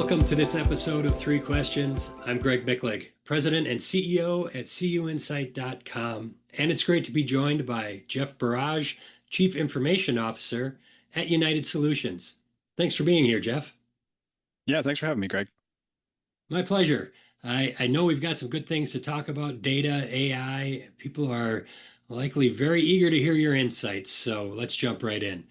Welcome to this episode of Three Questions. I'm Greg Michlig, President and CEO at CUInsight.com, and it's great to be joined by Jeff Barrage, Chief Information Officer at United Solutions. Thanks for being here, Jeff. Yeah, thanks for having me, Greg. My pleasure. I know we've got some good things to talk about, data, AI. People are likely very eager to hear your insights, so let's jump right in.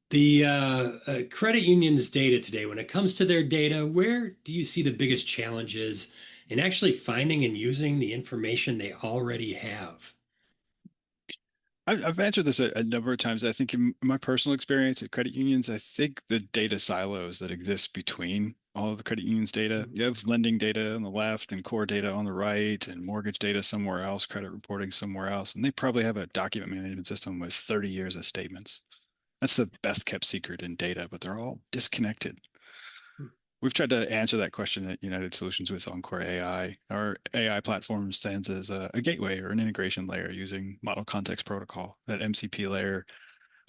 The credit union's data today, when it comes to their data, where do you see the biggest challenges in actually finding and using the information they already have? I've answered this a number of times. I think in my personal experience at credit unions, I think the data silos that exist between all of the credit unions data, you have lending data on the left and core data on the right and mortgage data somewhere else, credit reporting somewhere else. And they probably have a document management system with 30 years of statements. That's the best kept secret in data, but they're all disconnected. We've tried to answer that question at United Solutions with Encore AI. Our AI platform stands as a gateway or an integration layer using Model Context Protocol. That MCP layer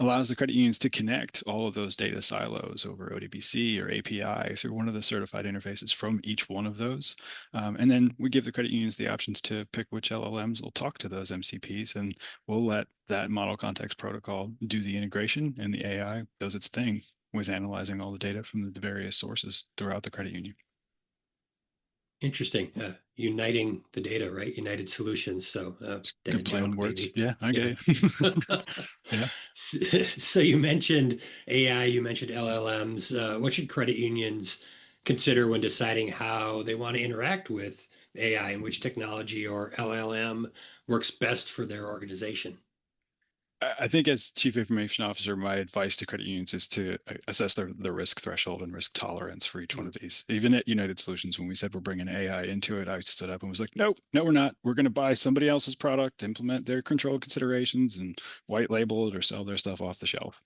allows the credit unions to connect all of those data silos over ODBC or API through one of the certified interfaces from each one of those. And then we give the credit unions the options to pick which LLMs will talk to those MCPs, and we'll let that Model Context Protocol do the integration, and the AI does its thing with analyzing all the data from the various sources throughout the credit union. Interesting. Uniting the data, right? United Solutions. So, Good dad play on joke, words. maybe. Yeah, I Yeah. get it. Yeah. So you mentioned AI, you mentioned LLMs. What should credit unions consider when deciding how they want to interact with AI and which technology or LLM works best for their organization? I think as Chief Information Officer, my advice to credit unions is to assess the risk threshold and risk tolerance for each one of these. Even at United Solutions, when we said we're bringing AI into it, I stood up and was like, nope, no, we're not. We're going to buy somebody else's product, implement their control considerations, and white label it or sell their stuff off the shelf.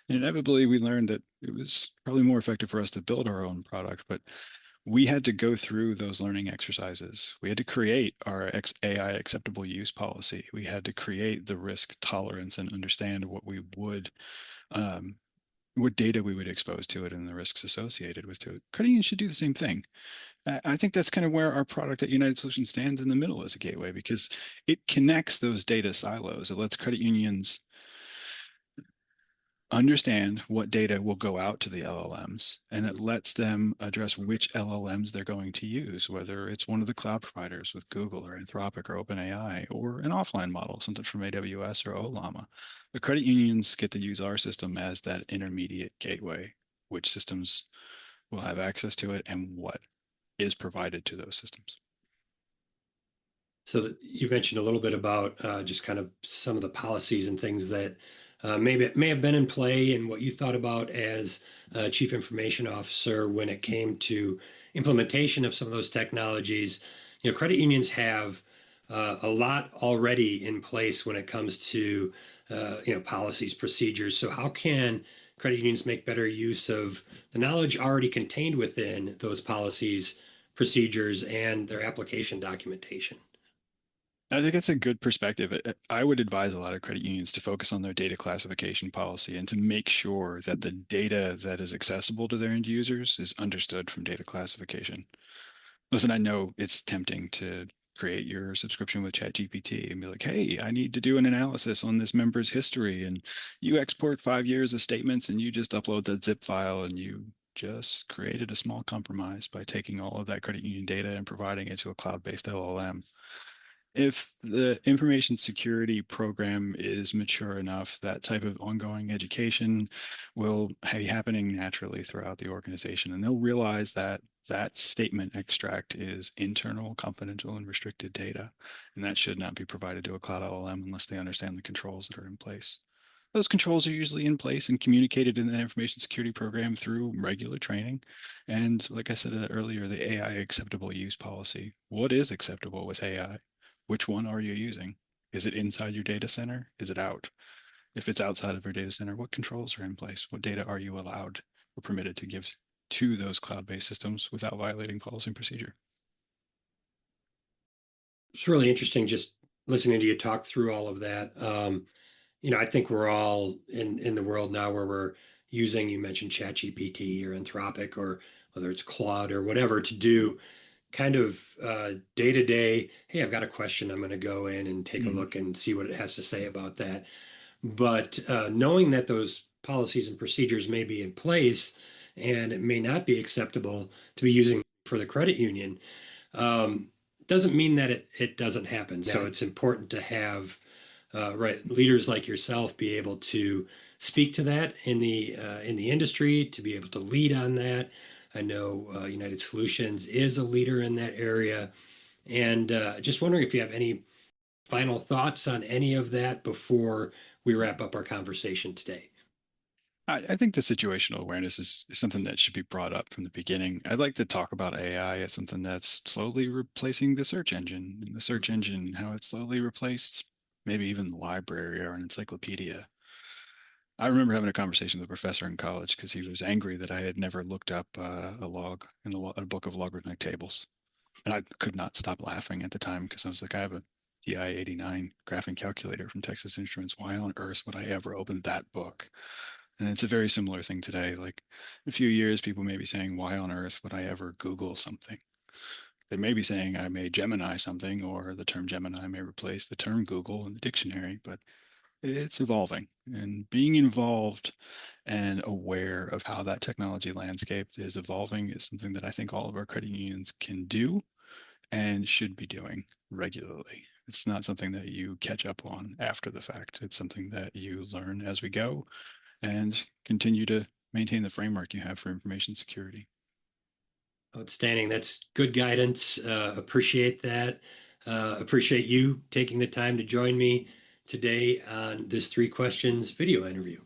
And inevitably, we learned that it was probably more effective for us to build our own product, but we had to go through those learning exercises. We had to create our AI acceptable use policy. We had to create the risk tolerance and understand um, what data we would expose to it and the risks associated with it. Credit unions should do the same thing. I think that's kind of where our product at United Solutions stands in the middle as a gateway because it connects those data silos. It lets credit unions understand what data will go out to the LLMs, and it lets them address which LLMs they're going to use, whether it's one of the cloud providers with Google or Anthropic or OpenAI, or an offline model, something from AWS or Olama. The credit unions get to use our system as that intermediate gateway, which systems will have access to it and what is provided to those systems. So you mentioned a little bit about just kind of some of the policies and things that maybe may have been in play and what you thought about as Chief Information Officer when it came to implementation of some of those technologies. You know, credit unions have a lot already in place when it comes to policies, procedures. So how can credit unions make better use of the knowledge already contained within those policies, procedures, and their application documentation? I think that's a good perspective. I would advise a lot of credit unions to focus on their data classification policy and to make sure that the data that is accessible to their end users is understood from data classification. Listen, I know it's tempting to create your subscription with ChatGPT and be like, hey, I need to do an analysis on this member's history. And you export 5 years of statements and you just upload that zip file and you just created a small compromise by taking all of that credit union data and providing it to a cloud-based LLM. If the information security program is mature enough, that type of ongoing education will be happening naturally throughout the organization. And they'll realize that that statement extract is internal, confidential, and restricted data. And that should not be provided to a cloud LLM unless they understand the controls that are in place. Those controls are usually in place and communicated in the information security program through regular training. And like I said earlier, the AI acceptable use policy. What is acceptable with AI? Which one are you using? Is it inside your data center? Is it out? If it's outside of your data center, what controls are in place? What data are you allowed or permitted to give to those cloud-based systems without violating policy and procedure? It's really interesting just listening to you talk through all of that. I think we're all in the world now where we're using, you mentioned ChatGPT or Anthropic or whether it's Claude or whatever, to do kind of day to day. Hey, I've got a question. I'm going to go in and take a Mm. look and see what it has to say about that. But knowing that those policies and procedures may be in place and it may not be acceptable to be using for the credit union, um, doesn't mean that it doesn't happen. So it's important to have right leaders like yourself be able to speak to that in the industry, to be able to lead on that. I know United Solutions is a leader in that area, and just wondering if you have any final thoughts on any of that before we wrap up our conversation today. I think the situational awareness is something that should be brought up from the beginning. I'd like to talk about AI as something that's slowly replacing the search engine, and the search engine, how it's slowly replaced maybe even the library or an encyclopedia. I remember having a conversation with a professor in college because he was angry that I had never looked up a log in a book of logarithmic tables. And I could not stop laughing at the time because I was like, I have a TI-89 graphing calculator from Texas Instruments. Why on earth would I ever open that book? And it's a very similar thing today. Like in a few years, people may be saying, why on earth would I ever Google something? They may be saying I may Gemini something, or the term Gemini may replace the term Google in the dictionary, but it's evolving. And being involved and aware of how that technology landscape is evolving is something that I think all of our credit unions can do and should be doing regularly. It's not something that you catch up on after the fact. It's something that you learn as we go and continue to maintain the framework you have for information security. Outstanding. That's good guidance. Appreciate that. Appreciate you taking the time to join me today on this three questions video interview.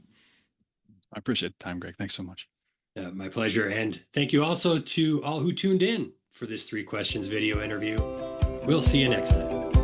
I appreciate the time, Greg. Thanks so much. My pleasure. And thank you also to all who tuned in for this three questions video interview. We'll see you next time.